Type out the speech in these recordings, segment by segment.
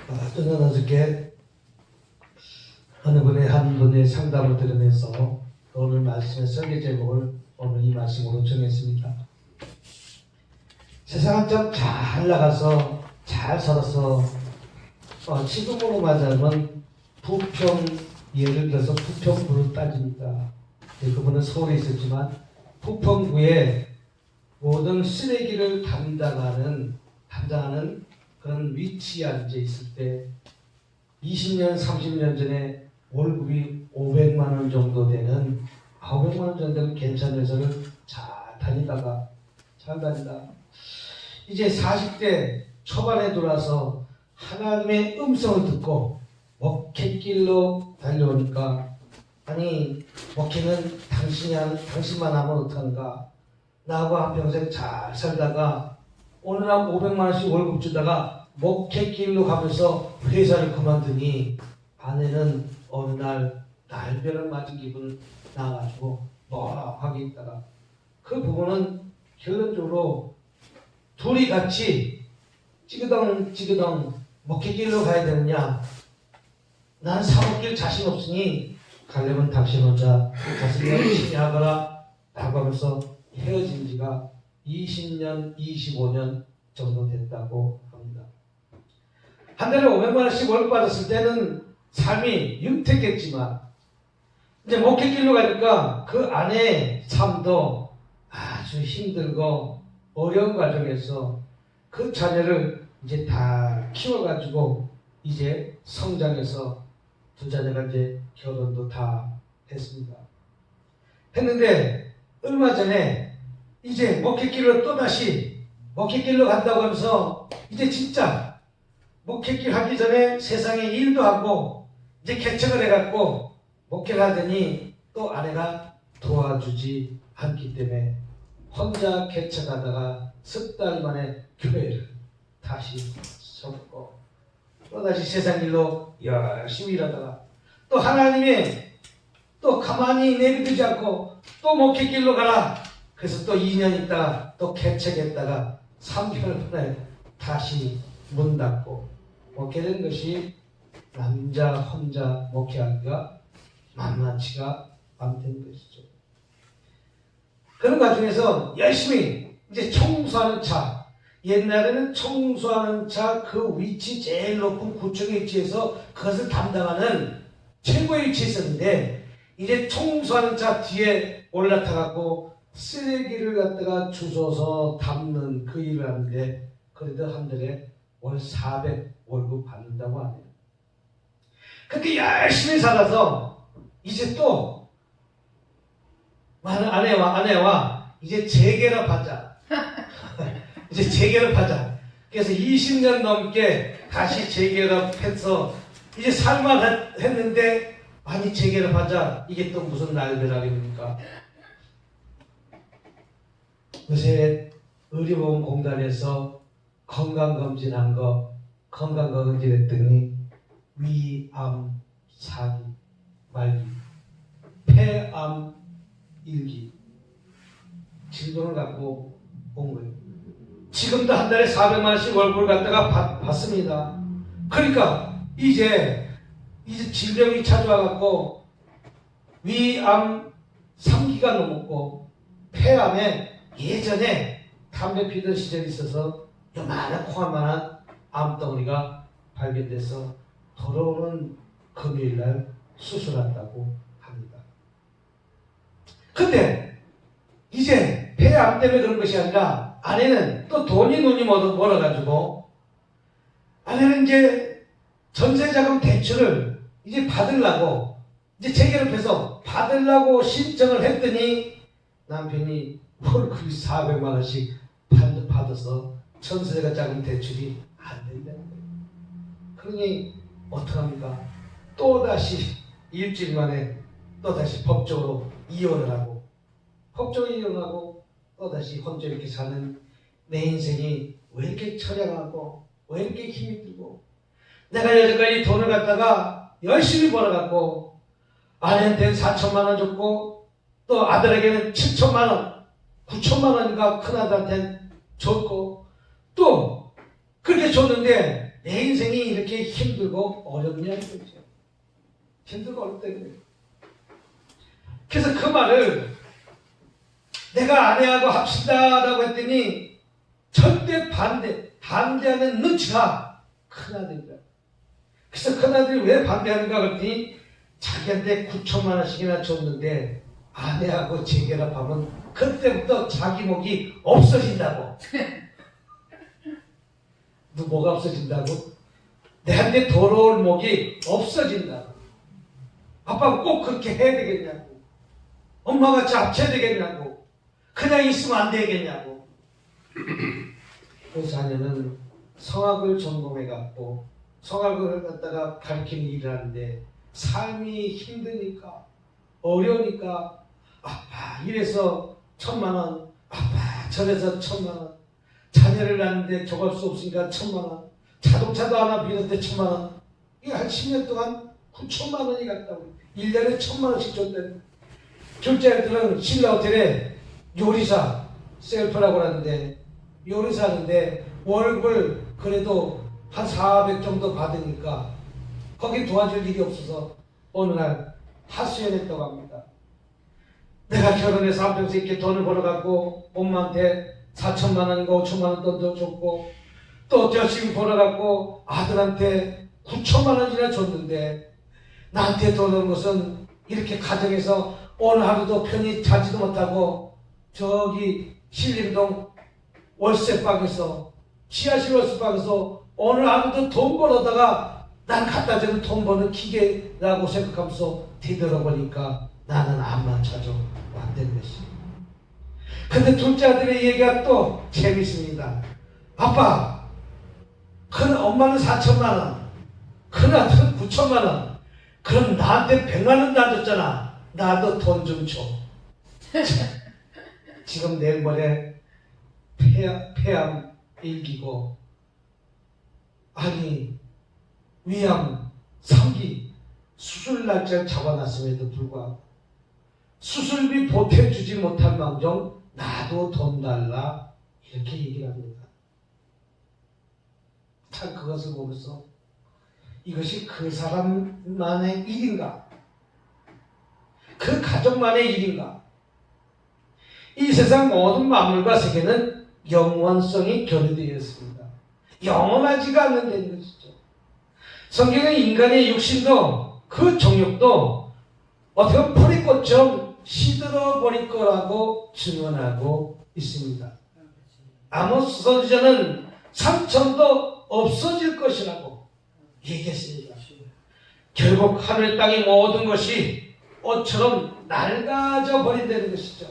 저는 어저께 어느 분의 한 분의 상담을 들으면서 오늘 말씀의 설계 제목을 오늘 이 말씀으로 정했습니다. 세상은 좀 잘 나가서 잘 살아서 지금으로 말하자면 부평, 예를 들어서 부평구를 따집니다. 그분은 서울에 있었지만 부평구에 모든 쓰레기를 담당하는 그런 위치에 앉아 있을 때 20년, 30년 전에 월급이 500만 원 정도 되는 500만 원 정도는 괜찮은 회사를 잘 다니다 이제 40대 초반에 돌아서 하나님의 음성을 듣고 목회길로 달려오니까 아니 목회는 당신만 하면 어떡한가, 나하고 한평생 잘 살다가 오늘 한 500만 원씩 월급 주다가 목회길로 가면서 회사를 그만두니 아내는 어느 날 날벼락 맞은 기분 나가지고 멍하게 있다가 그 부부는 결론적으로 둘이 같이 찌그덩 목회길로 가야 되느냐, 난 사먹길 자신 없으니 가려면 당신 혼자 자신을 열심히 하거라 라고 하면서 헤어진 지가 20년, 25년 정도 됐다고 합니다. 한 달에 500만 원씩 월급 받았을 때는 삶이 윤택했지만 이제 목회길로 가니까 그 아내의 삶도 아주 힘들고 어려운 과정에서 그 자녀를 이제 다 키워가지고 이제 성장해서 두 자녀가 이제 결혼도 다 했습니다. 했는데 얼마 전에 이제 목회길로 또다시 목회길로 간다고 하면서 이제 진짜 목회길 하기 전에 세상에 일도 하고 이제 개척을 해갖고 목회를 하더니 또 아내가 도와주지 않기 때문에 혼자 개척하다가 석 달 만에 교회를 다시 접고 또다시 세상 일로 열심히 일하다가 또 하나님의 또 가만히 내비두지 않고 또 목회길로 가라. 그래서 또 2년 있다가 또 개척했다가 3개월 만에 다시 문 닫고 목회된 것이 남자 혼자 목회하기가 만만치가 않던 것이죠. 그런 과정에서 열심히 이제 청소하는 차, 옛날에는 청소하는 차 그 위치 제일 높은 구청에 위치해서 그것을 담당하는 최고의 위치에 있었는데 이제 청소하는 차 뒤에 올라타갖고 쓰레기를 갖다가 주워서 담는 그 일을 하는데 그래도 한 달에 월 400 월급 받는다고 하네요. 그렇게 열심히 살아서 이제 또 아내와 이제 재결합하자. 이제 재결합하자. 그래서 20년 넘게 다시 재결합해서 이제 살만했는데 아니 재결합하자. 이게 또 무슨 날벼락입니까? 요새 의료보험공단에서 건강검진한 거 건강검진했더니 위암 4기 말기 폐암 1기 질병을 갖고 온 거예요. 지금도 한 달에 400만 원씩 월급을 갖다가 받습니다. 그러니까 이제 질병이 찾아와갖고 위암 3기가 넘었고 폐암에 예전에 담배 피던 시절이 있어서 요만한 콩알만한 암덩어리가 발견돼서 돌아오는 금요일날 수술한다고 합니다. 근데 이제 폐암 때문에 그런 것이 아니라 아내는 또 돈이 멀어가지고 아내는 이제 전세자금 대출을 이제 받으려고 이제 재결합해서 받으려고 신청을 했더니 남편이 월급이 400만 원씩 받아서 전세자금 대출이 안 된다는 거예요. 그러니 어떡합니까? 또다시 일주일 만에 또다시 법적으로 이혼을 하고 또다시 혼자 이렇게 사는 내 인생이 왜 이렇게 처량하고 왜 이렇게 힘이 들고 내가 여태까지 돈을 갖다가 열심히 벌어갖고 아내한테는 4천만 원 줬고 또 아들에게는 7천만 원 9천만 원인가 큰아들한테는 줬고 또 그렇게 줬는데 내 인생이 이렇게 힘들고 어렵냐는 거죠. 힘들고 어렵다는 거예요. 그래서 그 말을 내가 아내하고 합시다라고 했더니 절대 반대하는 눈치가 큰아들이다. 그래서 큰아들이 왜 반대하는가 그랬더니 자기한테 9천만 원씩이나 줬는데 아내하고 재결합하면 그때부터 자기 목이 없어진다고. 너 뭐가 없어진다고? 내한테 돌아올 목이 없어진다고. 아빠가 꼭 그렇게 해야 되겠냐고. 엄마같이 합쳐야 되겠냐고. 그냥 있으면 안 되겠냐고. 그 자녀는 성악을 전공해갖고 성악을 갖다가 가르치는 일을 하는데 삶이 힘드니까 어려우니까 아빠 이래서 1,000만 원, 아빠 저래서 1,000만 원, 자녀를 낳는데 줘갈 수 없으니까 1,000만 원, 자동차도 하나 빌었는데 1,000만 원. 이게 한 10년 동안 9천만 원이 갔다고. 1년에 1,000만 원씩 줬대. 둘째 아들은 신라 호텔에 요리사 셀프라고 하는데 요리사인데 월급을 그래도 한 400 정도 받으니까 거기 도와줄 일이 없어서 어느 날 하수연했다고 합니다. 내가 결혼해서 한평생 이렇게 돈을 벌어갖고 엄마한테 4천만 원인가 5천만 원 던져줬고 또 열심히 벌어갖고 아들한테 9천만 원이나 줬는데 나한테 도는 것은 이렇게 가정에서 오늘 하루도 편히 자지도 못하고 저기 신림동 월세방에서 지하실 월세방에서 오늘 하루도 돈 벌어다가 난 갖다 주는 돈 버는 기계라고 생각하면서 뒤돌아보니까 나는 암만 찾아 왔다는 것이. 근데 둘째 아들의 얘기가 또 재밌습니다. 아빠, 큰 엄마는 4천만 원, 큰 아들은 9천만 원. 그럼 나한테 100만 원도 안 줬잖아. 나도 돈 좀 줘. 지금 내일 모레 폐암 일기고 아니 위암 3기 수술 날짜를 잡아놨음에도 불구하고 수술비 보태주지 못한 망정 나도 돈 달라 이렇게 얘기를 합니다. 참 그것을 보면서 이것이 그 사람만의 일인가? 그 가족만의 일인가? 이 세상 모든 만물과 세계는 영원성이 결여되어 있습니다. 영원하지가 않는다는 것이죠. 성경은 인간의 육신도 그 정욕도 어떻게 보면 풀이꽃처럼 시들어버릴 거라고 증언하고 있습니다. 아모스 선지자는 삼천도 없어질 것이라고 얘기했습니다. 결국 하늘 땅의 모든 것이 옷처럼 낡아져 버린다는 것이죠.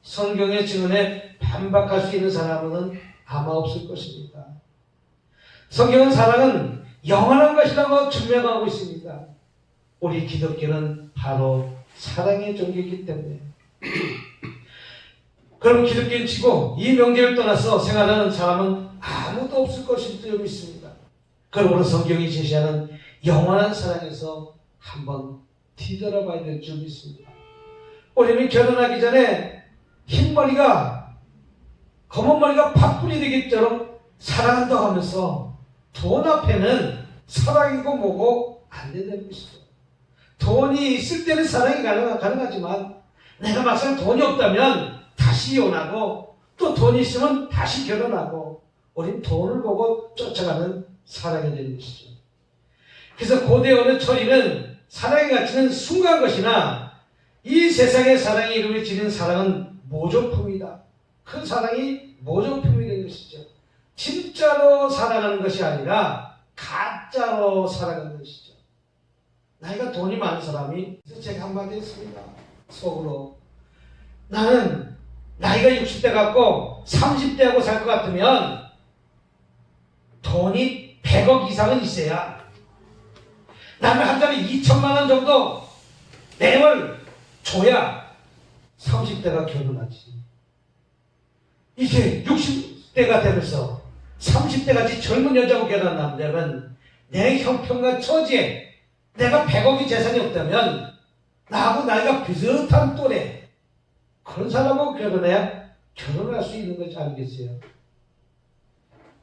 성경의 증언에 반박할 수 있는 사람은 아마 없을 것입니다. 성경은 사랑은 영원한 것이라고 증명하고 있습니다. 우리 기독교는 바로 사랑의 종교이기 때문에 그럼 기독교인 치고 이 명제를 떠나서 생활하는 사람은 아무도 없을 것일 줄 믿습니다. 그러므로 성경이 제시하는 영원한 사랑에서 한번 뒤돌아봐야 될 줄 믿습니다. 우리는 결혼하기 전에 흰머리가 검은머리가 팥불이 되기처럼 사랑한다고 하면서 돈 앞에는 사랑이고 뭐고 안 된다는 것이죠. 돈이 있을 때는 사랑이 가능하지만 내가 막상 돈이 없다면 다시 이혼하고 또 돈이 있으면 다시 결혼하고 우린 돈을 보고 쫓아가는 사랑이 되는 것이죠. 그래서 고대 어느 초리는 사랑의 가치는 순간 것이나 이 세상의 사랑이 이루어지는 사랑은 모조품이다. 그 사랑이 모조품이 되는 것이죠. 진짜로 사랑하는 것이 아니라 가짜로 사랑하는 것이죠. 나이가 돈이 많은 사람이 제가 한마디 했습니다. 속으로 나는 나이가 60대 같고 30대하고 살 것 같으면 돈이 100억 이상은 있어야 나는 한 달에 2천만 원 정도 매월 줘야 30대가 결혼하지. 이제 60대가 되면서 30대같이 젊은 여자하고 결혼한다면 내 형편과 처지에 내가 100억이 재산이 없다면 나하고 나이가 비슷한 또래 그런 사람하고 결혼해야 결혼할 수 있는 것이 아니겠어요?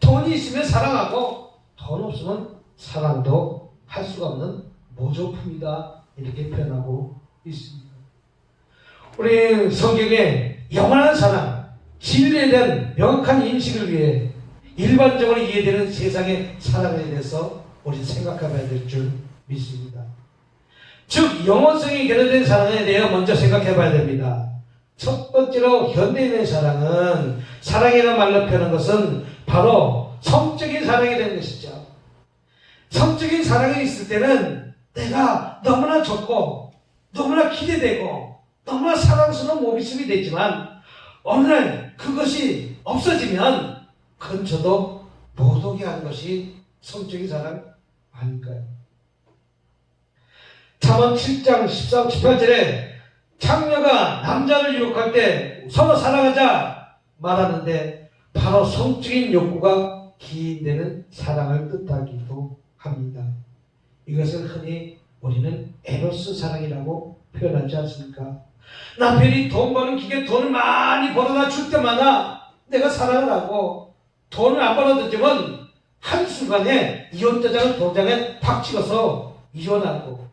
돈이 있으면 사랑하고 돈 없으면 사랑도 할 수가 없는 모조품이다. 이렇게 표현하고 있습니다. 우리 성경에 영원한 사랑, 진리에 대한 명확한 인식을 위해 일반적으로 이해되는 세상의 사랑에 대해서 우리 생각해봐야 될 줄 믿습니다. 즉 영원성이 결여된 사랑에 대해 먼저 생각해봐야 됩니다. 첫 번째로 현대인의 사랑은, 사랑이라는 말로 표현한 것은 바로 성적인 사랑이 되는 것이죠. 성적인 사랑이 있을 때는 내가 너무나 좋고 너무나 기대되고 너무나 사랑스러운 모습이 되지만 어느 날 그것이 없어지면 그건 저도 못 오게 하는 것이 성적인 사랑 아닐까요? 잠언 7장 13, 18절에 창녀가 남자를 유혹할 때 서로 사랑하자 말하는데 바로 성적인 욕구가 기인되는 사랑을 뜻하기도 합니다. 이것을 흔히 우리는 에로스 사랑이라고 표현하지 않습니까? 남편이 돈 버는 기계 돈을 많이 벌어다 줄 때마다 내가 사랑을 하고, 돈을 안 벌어주면 한순간에 이혼도장을 도장에 팍 찍어서 이혼하고,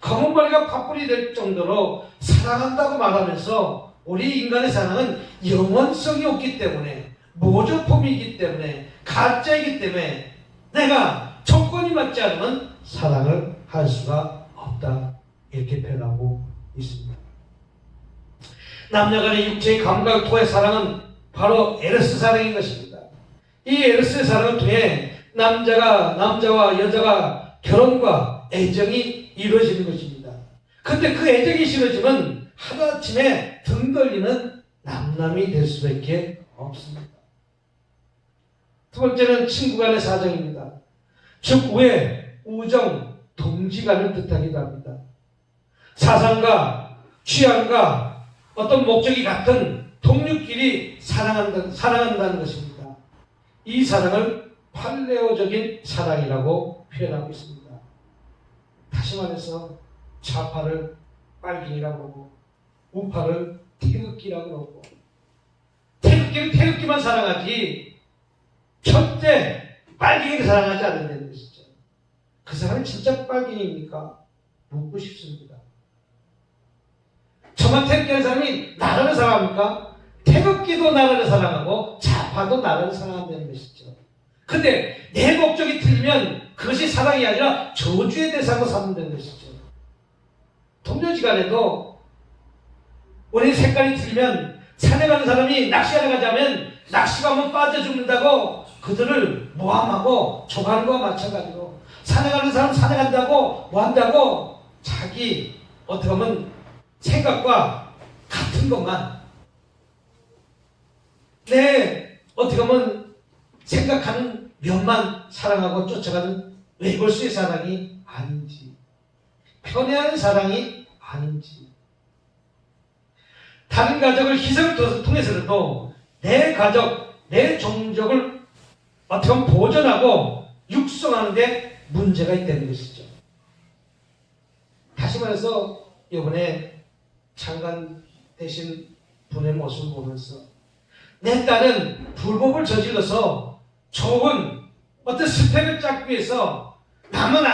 검은머리가 팥불이 될 정도로 사랑한다고 말하면서 우리 인간의 사랑은 영원성이 없기 때문에, 모조품이기 때문에, 가짜이기 때문에 내가 조건이 맞지 않으면 사랑을 할 수가 없다. 이렇게 표현하고 있습니다. 남녀간의 육체의 감각을 통해 사랑은 바로 에로스 사랑인 것입니다. 이 에로스의 사랑을 통해 남자와 여자가 결혼과 애정이 이루어지는 것입니다. 그런데 그 애정이 싫어지면 하루아침에 등 돌리는 남남이 될 수밖에 없습니다. 두 번째는 친구 간의 사정입니다. 즉 우애, 우정, 동지간을 뜻하기도 합니다. 사상과 취향과 어떤 목적이 같은 동료끼리 사랑한다는 것입니다. 이 사랑을 팔레오적인 사랑이라고 표현하고 있습니다. 다시 말해서 좌파를 빨갱이라고 하고 우파를 태극기라고 하고, 태극기를 태극기만 사랑하지 절대 빨갱이를 사랑하지 않는다는 것이죠. 그 사람이 진짜 빨갱이입니까? 묻고 싶습니다. 저만 태극기하는 사람이 나라를 사랑합니까? 태극기도 나라를 사랑하고 좌파도 나라를 사랑한다는 것이죠. 근데 내 목적이 틀리면 그것이 사랑이 아니라 저주의 대상으로 삼는다는 것이죠. 동료지간에도 우리 색깔이 틀리면 산에 가는 사람이 낚시하러 가자면 낚시 가면 빠져 죽는다고 그들을 모함하고 조가는 것과 마찬가지로 산에 가는 사람 산에 간다고 뭐 한다고 자기 어떻게 보면 생각과 같은 것만, 내 어떻게 보면 생각하는 면만 사랑하고 쫓아가는 외골수의 사랑이 아닌지, 편애하는 사랑이 아닌지, 다른 가족을 희생을 통해서라도 내 가족, 내 종족을 어떻게 보면 보존하고 육성하는 데 문제가 있다는 것이죠. 다시 말해서 이번에 장관 되신 분의 모습을 보면서 내 딸은 불법을 저질러서 좋은 어떤 스펙을 쌓기 위해서 남은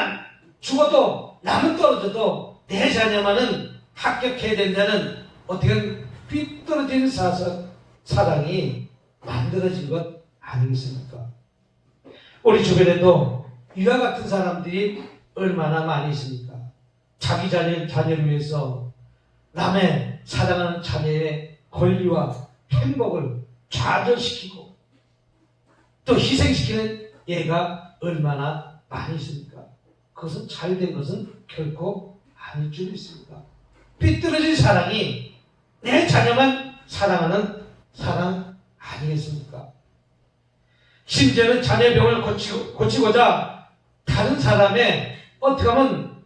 죽어도 남은 떨어져도 내 자녀만은 합격해야 된다는 어떻게 삐뚤어진 사랑이 만들어진 것 아니겠습니까? 우리 주변에도 이와 같은 사람들이 얼마나 많이 있습니까? 자기 자녀를 위해서 남의 사랑하는 자녀의 권리와 행복을 좌절시키고 또 희생시키는 예가 얼마나 많이 있습니까? 그것은 잘된 것은 결코 아닐 줄 믿습니다. 삐뚤어진 사랑이 내 자녀만 사랑하는 사랑 아니겠습니까? 심지어는 자녀의 병을 고치고자 다른 사람의 어떻게 하면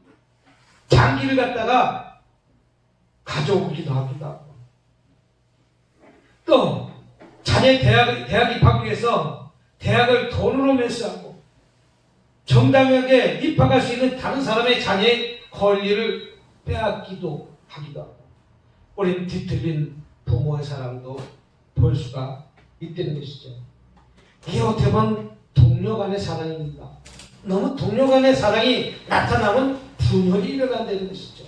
장기를 갖다가 가져오기도 하기도 하고, 또 자녀의 대학 입학 위해서 대학을 돈으로 매수하고 정당하게 입학할 수 있는 다른 사람의 자녀의 권리를 빼앗기도 하기도 하고, 우리는 뒤틀린 부모의 사랑도 볼 수가 있다는 것이죠. 이게 어떻게 보면 동료 간의 사랑입니다. 너무 동료 간의 사랑이 나타나면 분열이 일어난다는 것이죠.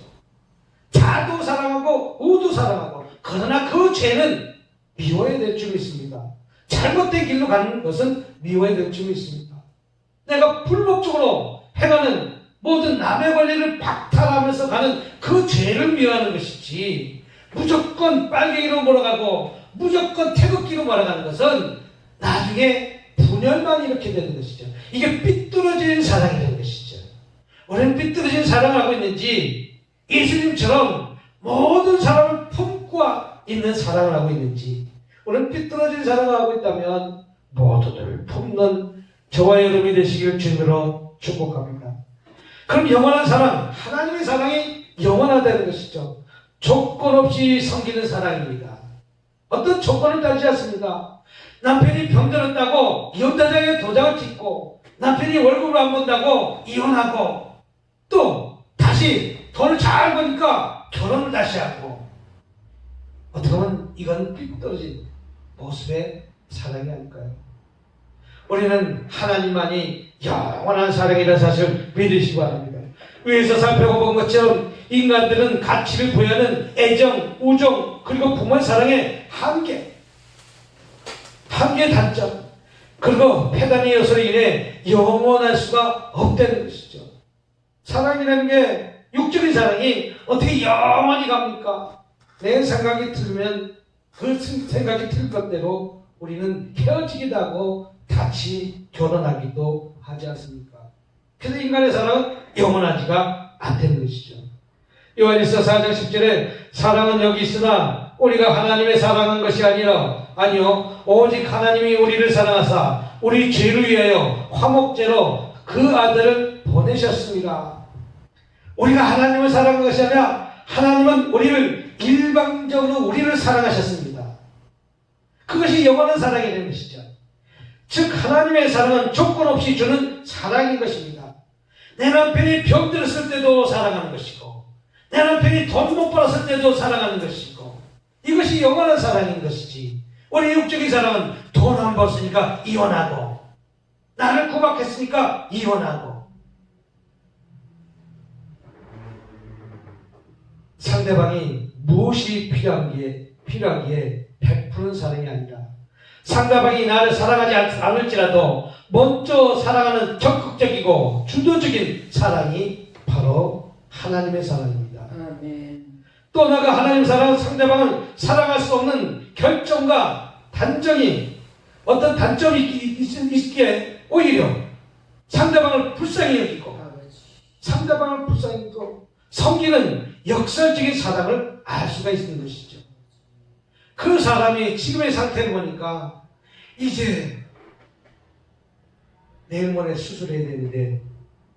자도 사랑하고 우도 사랑하고, 그러나 그 죄는 미워야 될 줄 믿습니다. 잘못된 길로 가는 것은 미워야 될 줄 믿습니다. 내가 불법적으로 행하는 모든 남의 권리를 박탈하면서 가는 그 죄를 미워하는 것이지, 무조건 빨갱이로 몰아가고 무조건 태극기로 몰아가는 것은 나중에 분열만 이렇게 되는 것이죠. 이게 삐뚤어진 사랑이 되는 것이죠. 우리는 삐뚤어진 사랑을 하고 있는지, 예수님처럼 모든 사람을 품고 있는 사랑을 하고 있는지, 우리는 삐뚤어진 사랑을 하고 있다면 모두들 품는 저와 여러분이 되시길 주님으로 축복합니다. 그럼 영원한 사랑, 하나님의 사랑이 영원하다는 것이죠. 조건 없이 섬기는 사랑입니다. 어떤 조건을 따르지 않습니다. 남편이 병들었다고 이혼자장에 도장을 찍고, 남편이 월급을 안 번다고 이혼하고, 또 다시 돈을 잘 버니까 결혼을 다시 하고, 어떻게 보면 이건 삐뚤어진 모습의 사랑이 아닐까요? 우리는 하나님만이 영원한 사랑이라는 사실을 믿으시기 바랍니다. 위에서 살펴본 것처럼 인간들은 가치를 부여하는 애정, 우정, 그리고 부모의 사랑의 한계, 단점, 그리고 패단의 요소로 인해 영원할 수가 없다는 것이죠. 사랑이라는 게, 육적인 사랑이 어떻게 영원히 갑니까? 내 생각이 틀면 그 생각이 틀 것대로 우리는 헤어지기도 하고 다시 결혼하기도 하지 않습니까? 그래서 인간의 사랑은 영원하지가 않다는 것이죠. 요한일서 4장 10절에 사랑은 여기 있으나 우리가 하나님의 사랑한 것이 아니요 오직 하나님이 우리를 사랑하사 우리 죄를 위하여 화목제로 그 아들을 보내셨습니다. 우리가 하나님을 사랑한 것이 아니라 하나님은 우리를 일방적으로 우리를 사랑하셨습니다. 그것이 영원한 사랑이 되는 것이죠. 즉 하나님의 사랑은 조건 없이 주는 사랑인 것입니다. 내 남편이 병들었을 때도 사랑하는 것이고, 내 남편이 돈 못 벌었을 때도 사랑하는 것이고, 이것이 영원한 사랑인 것이지, 우리 육적인 사랑은 돈 안 벌었으니까 이혼하고, 나를 구박했으니까 이혼하고, 상대방이 무엇이 필요하기에 베푸는 사랑이 아니라, 상대방이 나를 사랑하지 않을지라도 먼저 사랑하는 적극적이고 주도적인 사랑이 바로 하나님의 사랑입니다. 아멘. 또 나가 하나님의 사랑은 상대방을 사랑할 수 없는 결정과 단정이, 어떤 단점이 있기에 오히려 상대방을 불쌍히 여기고, 상대방을 불쌍히 여기고 섬기는 역설적인 사랑을 알 수가 있는 것이죠. 그 사람이 지금의 상태를 보니까 이제 내일 모레 수술해야 되는데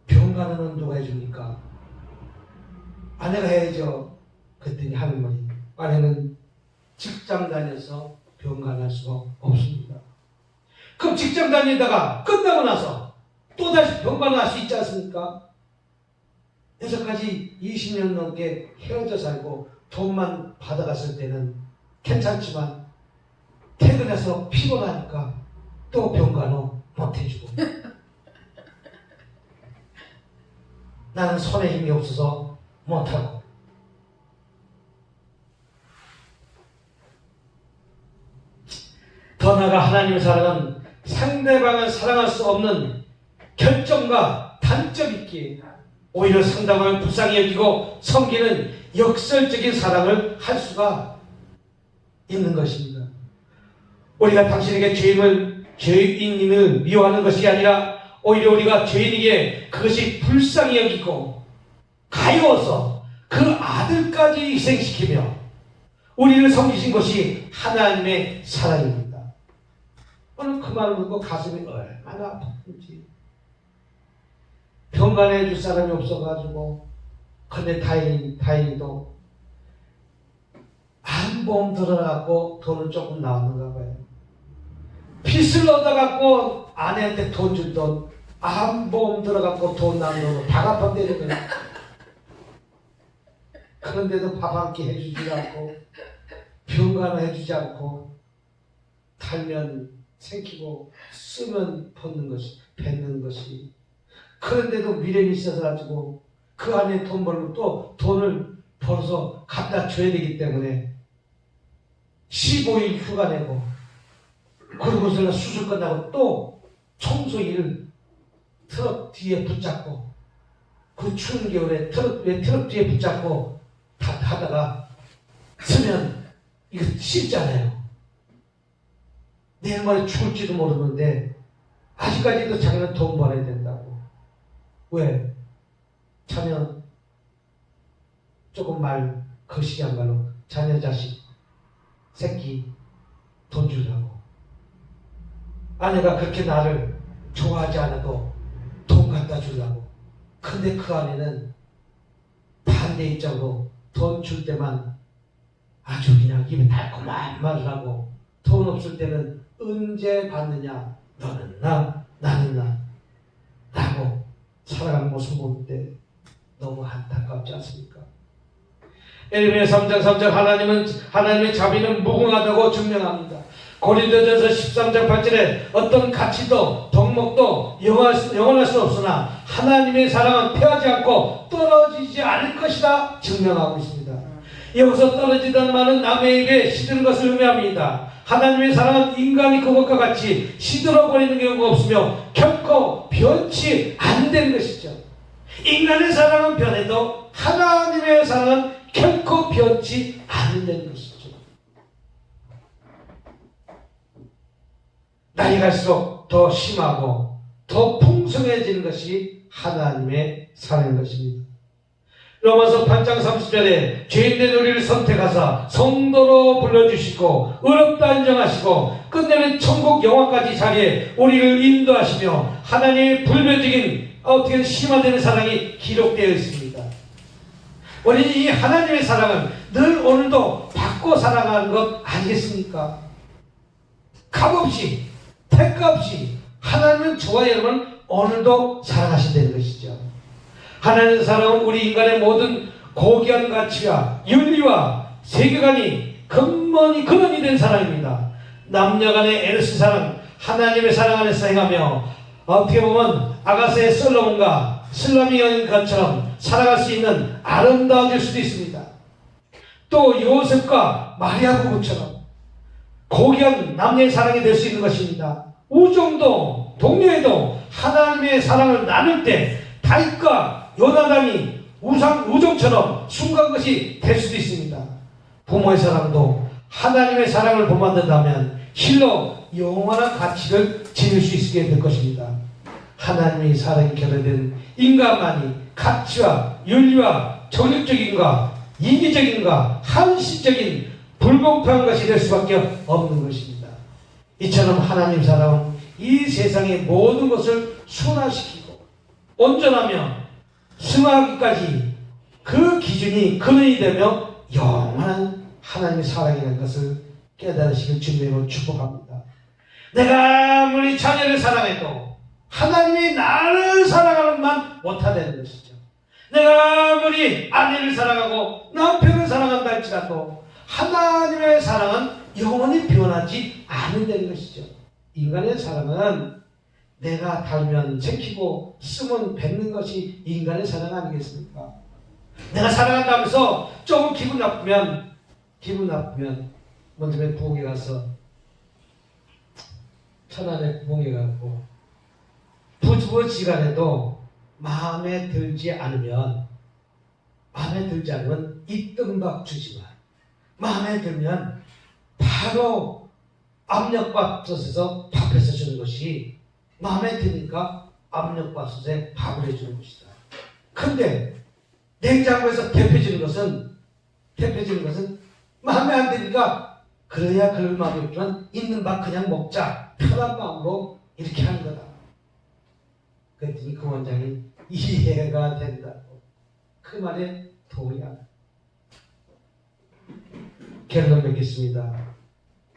병 가는 건 누가 해줍니까? 아내가 해야죠. 그랬더니 할머니, 아내는 직장 다녀서 병 가날 수가 없습니다. 그럼 직장 다니다가 끝나고 나서 또다시 병 가날 수 있지 않습니까? 여기까지 20년 넘게 헤어져 살고 돈만 받아갔을 때는 괜찮지만 퇴근해서 피곤하니까 또 병간호 못해주고 나는 손에 힘이 없어서 못하고, 더 나아가 하나님의 사랑은 상대방을 사랑할 수 없는 결정과 단점이 있기에 오히려 상대방을 불쌍히 여기고 섬기는 역설적인 사랑을 할 수가 있는 것입니다. 우리가 당신에게 죄인임을 미워하는 것이 아니라 오히려 우리가 죄인에게 그것이 불쌍히 여기고 가여워서 그 아들까지 희생시키며 우리를 섬기신 것이 하나님의 사랑입니다. 오늘 그 말을 듣고 가슴이 얼마나 아팠는지. 병간해 줄 사람이 없어가지고, 근데 다행히도 암보험 들어갖고 돈을 조금 나왔는가 봐요. 빚을 얻어갖고 아내한테 돈 준 돈, 암보험 들어갖고 돈 나온 거 다 갚았대는 거예요. 그런데도 밥 한 끼 해주지 않고, 병간호 해주지 않고, 달면 생기고 쓰면 뱉는 것이 그런데도 미련이 있어가지고 그 안에 돈 벌고 또 돈을 벌어서 갖다 줘야 되기 때문에 15일 휴가 내고 그러고서 수술 끝나고 또 청소 일을 트럭 뒤에 붙잡고 그 추운 겨울에 트럭 뒤에 붙잡고 하다가 쓰면 이거 쉽잖아요. 내일 모레 죽을지도 모르는데 아직까지도 자기는 돈 벌어야 된다고. 왜? 자녀 조금 말 거시기한 말로 자녀 자식 새끼 돈 주려고. 아내가 그렇게 나를 좋아하지 않아도 돈 갖다 주려고. 근데 그 안에는 반대 입장으로 돈 줄 때만 아주 그냥 입에 달콤한 말을 하고 돈 없을 때는 언제 받느냐 너는 나 나는 나 라고 살아가는 모습 볼 때 너무 안타깝지 않습니까? 에레미야 3장 3절 하나님의 자비는 무궁하다고 증명합니다. 고린도전서 13장 8절에 어떤 가치도 덕목도 영원할 수 없으나 하나님의 사랑은 패하지 않고 떨어지지 않을 것이다 증명하고 있습니다. 여기서 떨어지다는 말은 남의 입에 시드는 것을 의미합니다. 하나님의 사랑은 인간이 그것과 같이 시들어버리는 경우가 없으며 결코 변치 않는 것이죠. 인간의 사랑은 변해도 하나님의 사랑은 결코 변치 않는 것이죠. 나이 갈수록 더 심하고 더 풍성해지는 것이 하나님의 사랑인 것입니다. 로마서 8장 30절에 죄인된 우리를 선택하사 성도로 불러주시고 의롭다 인정하시고 끝내는 천국 영화까지 자리에 우리를 인도하시며 하나님의 불변적인 어떻게 심화되는 사랑이 기록되어 있습니다. 우리는 이 하나님의 사랑을 늘 오늘도 받고 살아가는 것 아니겠습니까? 값없이 택가 없이 하나님은 저와 여러분 오늘도 사랑하신다는 것이죠. 하나님의 사랑은 우리 인간의 모든 고귀한 가치와 윤리와 세계관이 근원이 된 사랑입니다. 남녀간의 에로스 사랑, 하나님의 사랑 안에서 행하며 어떻게 보면 아가스의 솔로몬과 슬라미 여인과처럼 살아갈 수 있는 아름다워질 수도 있습니다. 또 요셉과 마리아 부부처럼 고귀한 남녀의 사랑이 될 수 있는 것입니다. 우정도 동료에도 하나님의 사랑을 나눌 때 다윗과 요나단이 우정처럼 순간 것이 될 수도 있습니다. 부모의 사랑도 하나님의 사랑을 본받는다면 실로 영원한 가치를 지닐 수 있게 될 것입니다. 하나님의 사랑이 결여된 인간만이 가치와 윤리와 정력적인가 이기적인가 한시적인 불공평한 것이 될 수밖에 없는 것입니다. 이처럼 하나님 사랑은 이 세상의 모든 것을 순화시키고 온전하며 승화하기까지 그 기준이 근원이 되며 영원한 하나님의 사랑이라는 것을 깨달으시길 주님으로 축복합니다. 내가 아무리 자녀를 사랑해도 하나님이 나를 사랑하는만 못하다는 것이죠. 내가 아무리 아내를 사랑하고 남편을 사랑한다 할지라도 하나님의 사랑은 영원히 변하지 않는다는 것이죠. 인간의 사랑은 내가 달면 새키고 쓰면 뱉는 것이 인간의 사랑 아니겠습니까? 내가 사랑한다면서 조금 기분 나쁘면 먼저 부엌에 가서 천안에 부엌에 가고 부부지간에도 마음에 들지 않으면 이뜸밥 주지만 마음에 들면 바로 압력밥솥에서 밥해서 주는 것이 마음에 드니까 압력밥솥에 밥을 해주는 것이다. 근데 냉장고에서 데펴지는 것은 마음에 안 드니까 그래야 그럴 마음이 없지만 있는 밥 그냥 먹자 편한 마음으로 이렇게 하는 거다. 그랬더니 그 원장이 이해가 된다고. 그 말에 동의한다. 결론 맺겠습니다.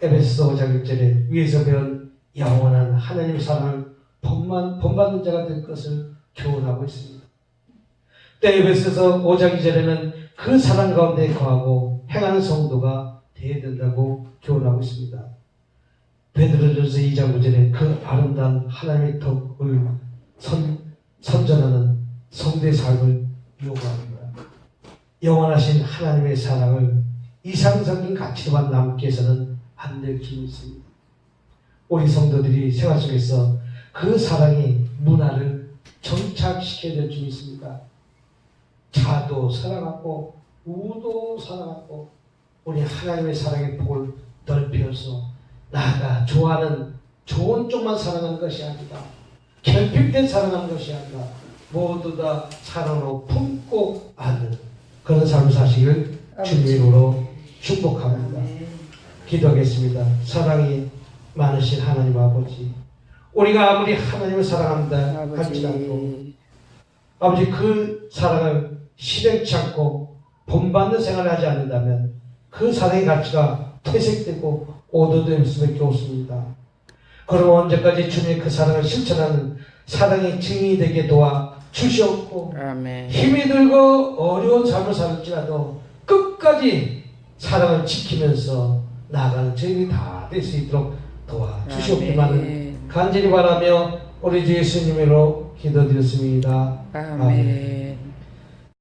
에베소서 5장 6절에 위에서 배운 영원한 하나님 사랑을 본받는 자가 될 것을 교훈하고 있습니다. 또 에베소서 5장 2절에는 그 사랑 가운데 거하고 행하는 성도가 되어야 된다고 교훈하고 있습니다. 베드로전서 2장 9절에 그 아름다운 하나님의 덕을 선전하는 성도의 삶을 요구합니다. 영원하신 하나님의 사랑을 이상적인 가치로만 남게 해서는 안 될 줄 믿습니다. 우리 성도들이 생활 속에서 그 사랑이 문화를 정착시켜야 될 줄 믿습니다. 자도 사랑하고 우도 사랑하고 우리 하나님의 사랑의 복을 넓혀서 나가 좋아하는 좋은 쪽만 사랑하는 것이 아니다. 결핍된 사랑하는 것이 아니라 모두 다 사랑으로 품고 안는 그런 삶을 사시길 주님으로 축복합니다. 기도하겠습니다. 사랑이 많으신 하나님 아버지, 우리가 아무리 하나님을 사랑한다 할지라도 아버지 그 사랑을 실행치 않고 본받는 생활을 하지 않는다면 그 사랑의 가치가 퇴색되고 오도될 수밖에 없습니다. 그럼 언제까지 주님의 그 사랑을 실천하는 사랑의 증인이 되게 도와 주시옵고 아멘. 힘이 들고 어려운 삶을 살지라도 끝까지 사랑을 지키면서 나아가는 저희들이 다 될 수 있도록 도와 주시옵기만을 간절히 바라며 우리 주 예수님으로 기도드렸습니다. 아멘.